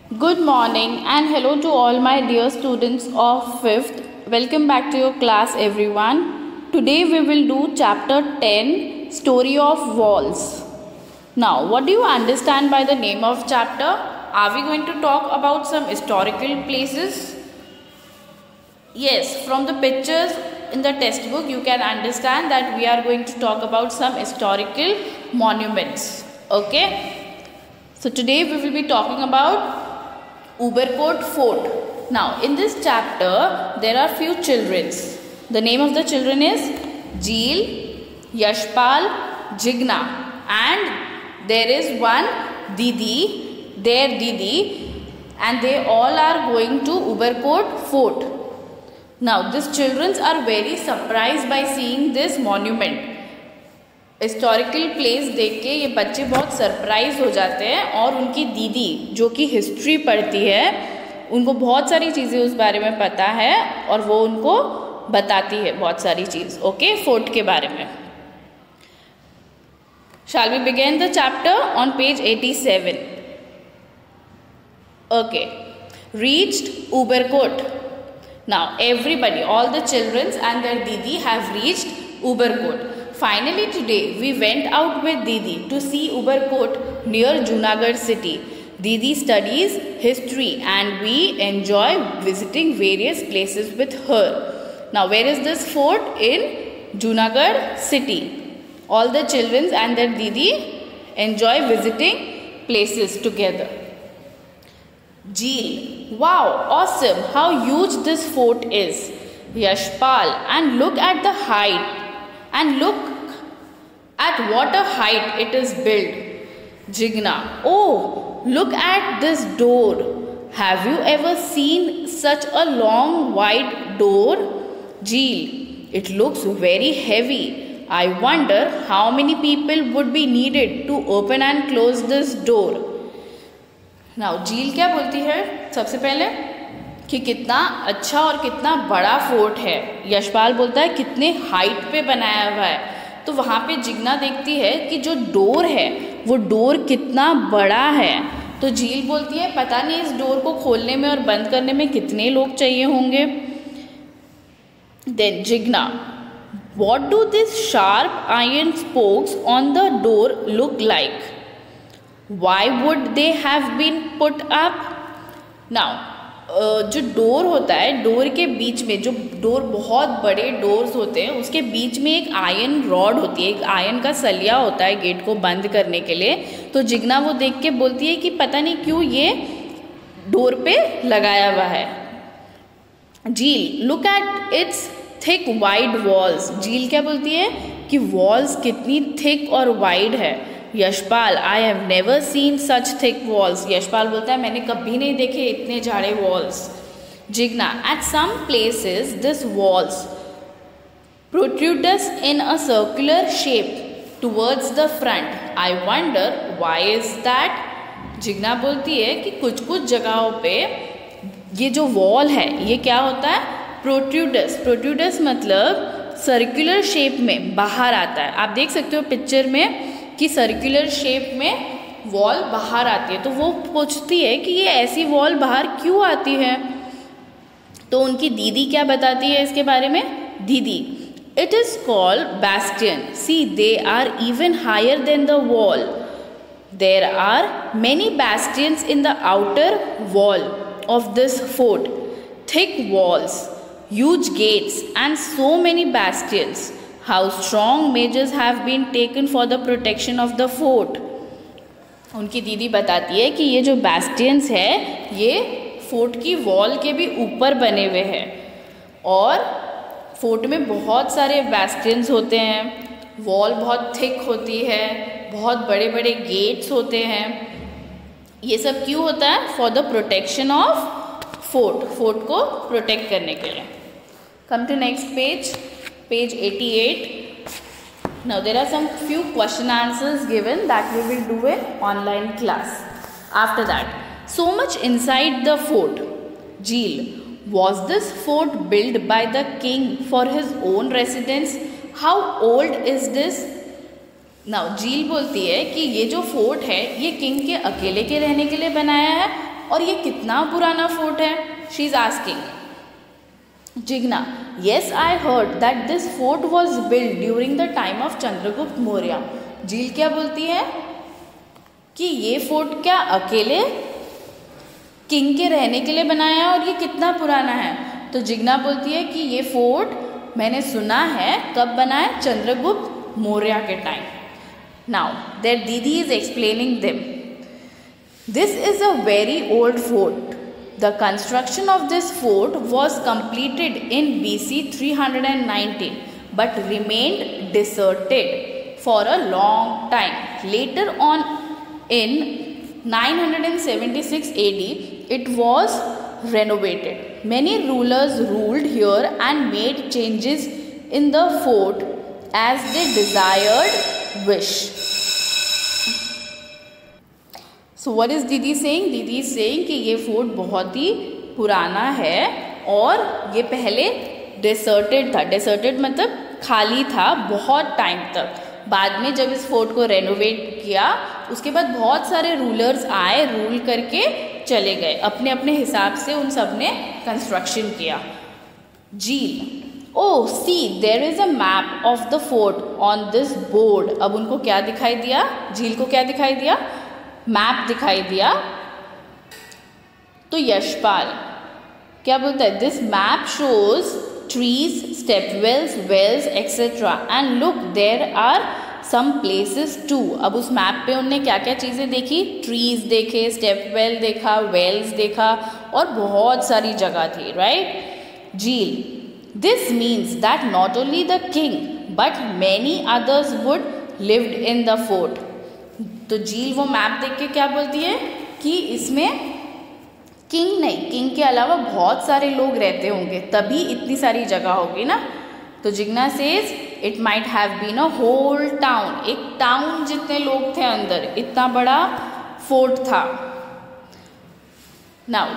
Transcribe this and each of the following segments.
Good morning and hello to all my dear students of 5th. Welcome back to your class everyone. Today we will do chapter 10, Story of Walls. Now, what do you understand by the name of chapter? Are we going to talk about some historical places? Yes, from the pictures in the textbook you can understand that we are going to talk about some historical monuments. Okay? So today we will be talking about Ubercote Fort. Now in this chapter there are few children. The name of the children is Jeel, Yashpal, Jigna, and there is one Didi, their Didi, and they all are going to Ubercote Fort. Now these children are very surprised by seeing this monument. Historical place देख के ये बच्चे बहुत surprise हो जाते हैं और उनकी दीदी जो कि हिस्ट्री पढ़ती है उनको बहुत सारी चीज़ें उस बारे में पता है और वो उनको बताती है बहुत सारी चीज़ ओके फोर्ट के बारे में. Shall we begin the chapter on page 87? Okay. Reached Ubercote. Now everybody, all the children and their didi have reached Ubercote. Finally today we went out with Didi to see Ubercote near Junagadh city. Didi studies history and we enjoy visiting various places with her. Now where is this fort? In Junagadh city. All the children and their Didi enjoy visiting places together. Jeel, wow, awesome, how huge this fort is. Yashpal, and look at the height. And look at what a height it is built. Jigna, oh, look at this door. Have you ever seen such a long wide door? Jeel, it looks very heavy. I wonder how many people would be needed to open and close this door. Now, Jeel क्या बोलती है सबसे पहले कि कितना अच्छा और कितना बड़ा फोर्ट है. यशपाल बोलता है कितने हाइट पे बनाया हुआ है. तो वहाँ पे जिग्ना देखती है कि जो डोर है वो डोर कितना बड़ा है. तो झील बोलती है पता नहीं इस डोर को खोलने में और बंद करने में कितने लोग चाहिए होंगे. Then Jigna, what do this sharp iron spokes on the door look like? Why would they have been put up? Now जो डोर होता है डोर के बीच में, जो डोर बहुत बड़े डोर्स होते हैं उसके बीच में एक आयरन रॉड होती है, एक आयरन का सलिया होता है गेट को बंद करने के लिए. तो जिग्ना वो देख के बोलती है कि पता नहीं क्यों ये डोर पे लगाया हुआ है. झील, look at its thick wide walls. झील क्या बोलती है कि वॉल्स कितनी थिक और वाइड है. Yashpal, I have never seen such thick walls. Yashpal बोलता है मैंने कभी नहीं देखे इतने झाड़े walls. Jigna, at some places this walls protrudes in a circular shape towards the front. I wonder why is that? Jigna बोलती है कि कुछ कुछ जगहों पे ये जो वॉल है ये क्या होता है? प्रोट्रूडस. प्रोट्रूडस मतलब सर्कुलर शेप में बाहर आता है. आप देख सकते हो पिक्चर में कि सर्कुलर शेप में वॉल बाहर आती है. तो वो पूछती है कि ये ऐसी वॉल बाहर क्यों आती है. तो उनकी दीदी क्या बताती है इसके बारे में? दीदी, it is called bastion. See, they are even higher than the wall. There are many bastions in the outer wall of this fort. Thick walls, huge gates and so many bastions. How strong measures have been taken for the protection of the fort. उनकी दीदी बताती है कि ये जो बैस्टियंस है ये fort की वॉल के भी ऊपर बने हुए हैं और फोर्ट में बहुत सारे बैस्टियंस होते हैं. वॉल बहुत थिक होती है, बहुत बड़े बड़े गेट्स होते हैं. ये सब क्यों होता है? For the protection of fort, fort को प्रोटेक्ट करने के लिए. Come to next page. Page 88. Now there are some few question answers given that we will do in online class. After that, so much inside the fort. Jeel, was this fort built by the king for his own residence? How old is this? Now झील बोलती है कि ये जो fort है ये king के अकेले के रहने के लिए बनाया है और ये कितना पुराना फोर्ट है? She is asking. Jigna, yes, I heard that this fort was built during the time of Chandragupta Maurya. झील क्या बोलती है कि ये फोर्ट क्या अकेले किंग के रहने के लिए बनाया और ये कितना पुराना है? तो जिग्ना बोलती है कि ये फोर्ट मैंने सुना है कब बना है? चंद्रगुप्त मौर्य के टाइम. नाउ देयर दीदी is explaining them. This is a very old fort. The construction of this fort was completed in BC 319 but remained deserted for a long time. Later on in 976 AD, it was renovated. Many rulers ruled here and made changes in the fort as they desired wish. So what is दीदी saying? दीदी is saying कि ये fort बहुत ही पुराना है और ये पहले डेसर्टेड था. डेसर्टेड मतलब खाली था बहुत टाइम तक. बाद में जब इस फोर्ट को रेनोवेट किया उसके बाद बहुत सारे रूलर्स आए, रूल करके चले गए. अपने अपने हिसाब से उन सब ने कंस्ट्रक्शन किया. झील, oh see there is a map of the fort on this board. अब उनको क्या दिखाई दिया? झील को क्या दिखाई दिया? मैप दिखाई दिया. तो यशपाल क्या बोलता है? This map shows trees, step wells etcetera and look there are some places too. अब उस मैप पे उनने क्या क्या चीज़ें देखी? ट्रीज देखे, स्टेप वेल देखा, वेल्स देखा और बहुत सारी जगह थी. राइट. झील, this means that not only the king but many others would lived in the fort. तो झील वो मैप देख के क्या बोलती है कि इसमें किंग नहीं, किंग के अलावा बहुत सारे लोग रहते होंगे तभी इतनी सारी जगह होगी ना. तो Jigna says it might have been a whole town. एक टाउन जितने लोग थे अंदर, इतना बड़ा फोर्ट था. Now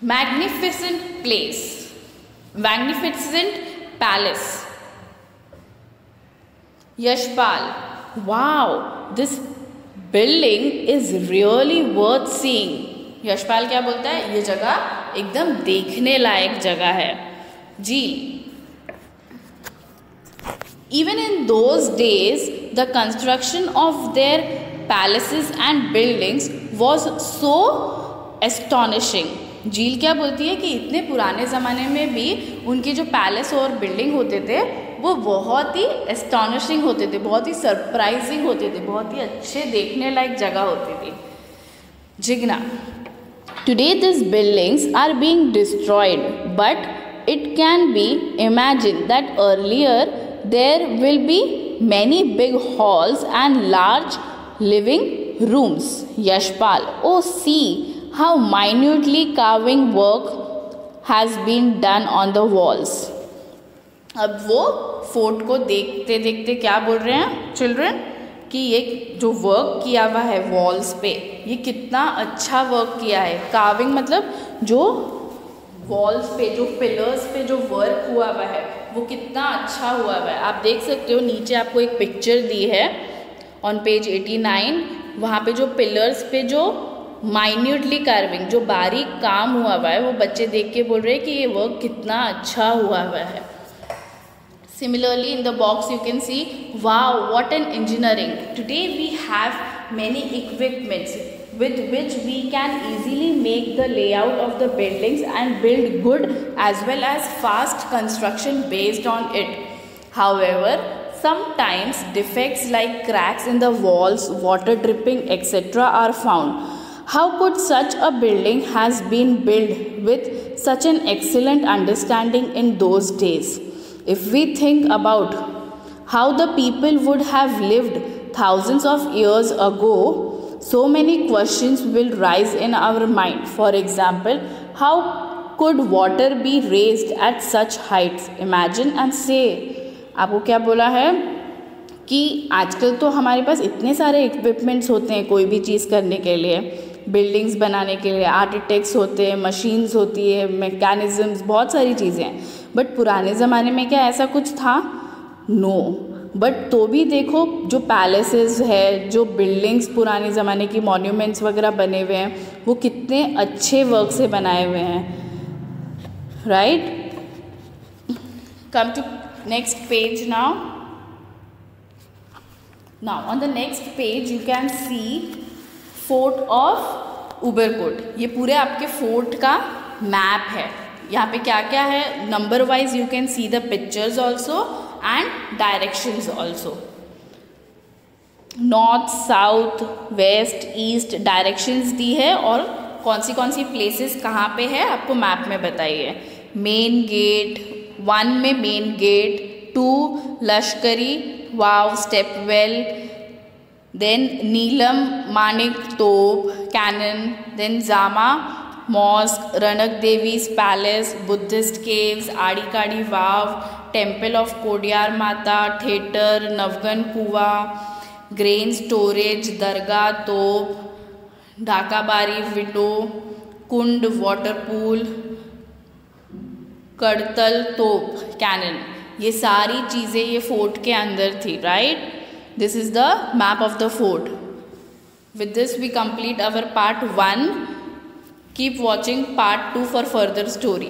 magnificent place, magnificent palace. Yashpal, wow, this building is really worth seeing. Yashpal क्या बोलता है? ये जगह एकदम देखने लायक जगह है. जी, even in those days the construction of their palaces and buildings was so astonishing. झील क्या बोलती है कि इतने पुराने ज़माने में भी उनके जो पैलेस और बिल्डिंग होते थे वो बहुत ही एस्टॉनिशिंग होते थे, बहुत ही सरप्राइजिंग होते थे, बहुत ही अच्छे देखने लायक जगह होती थी. Jigna, today this buildings are being destroyed but it can be imagine that earlier there will be many big halls and large living rooms. Yashpal, oh see how minutely carving work has been done on the walls. अब वो fort को देखते देखते क्या बोल रहे हैं children कि ये जो वर्क किया हुआ है वॉल्स पे, ये कितना अच्छा वर्क किया है. कार्विंग मतलब जो वॉल्स पे, जो पिलर्स पे जो वर्क हुआ हुआ है वो कितना अच्छा हुआ हुआ है. आप देख सकते हो नीचे आपको एक पिक्चर दी है ऑन पेज 89. वहाँ पे जो पिलर्स पे जो माइन्यूटली कार्विंग, जो बारीक काम हुआ हुआ है, वो बच्चे देख के बोल रहे हैं कि ये वर्क कितना अच्छा हुआ हुआ है. Similarly, in the box you can see, wow, what an engineering. Today we have many equipments with which we can easily make the layout of the buildings and build good as well as fast construction based on it. However, sometimes defects like cracks in the walls, water dripping, etc. are found. How could such a building has been built with such an excellent understanding in those days? If we think about how the people would have lived thousands of years ago, so many questions will rise in our mind. For example, how could water be raised at such heights? Imagine and say. आपको क्या बोला है कि आजकल तो हमारे पास इतने सारे इक्विपमेंट्स होते हैं कोई भी चीज़ करने के लिए, बिल्डिंग्स बनाने के लिए आर्किटेक्ट्स होते हैं, मशीन्स होती है, मैकेनिज़म्स, बहुत सारी चीज़ें हैं. बट पुराने ज़माने में क्या ऐसा कुछ था? नो. बट तो भी देखो जो पैलेसेस है, जो बिल्डिंग्स पुराने ज़माने की मॉन्यूमेंट्स वगैरह बने हुए हैं वो कितने अच्छे वर्क से बनाए हुए हैं, right. Come to next page now on the next page you can see fort of Uparkot. ये पूरे आपके फोर्ट का मैप है। यहाँ पे क्या क्या है, number wise you can see the pictures also and directions also. North, south, west, east directions दी है और कौन सी प्लेसेस कहाँ पे है आपको मैप में बताइए। मेन गेट 1 में main gate, 2 Lashkari Vav stepwell, then Neelam Manik top cannon, then Jama mosque, Ranak Devi's palace, Buddhist caves, Adikadi Vav, temple of Khodiyar Mata, theatre, नवगन Kuva, grain storage, dargah top, Dhakabari window, Kund water pool, Kadtal top cannon. ये सारी चीज़ें ये फोर्ट के अंदर थी, right. This is the map of the fort. With this we complete our part 1. Keep watching part 2 for further story.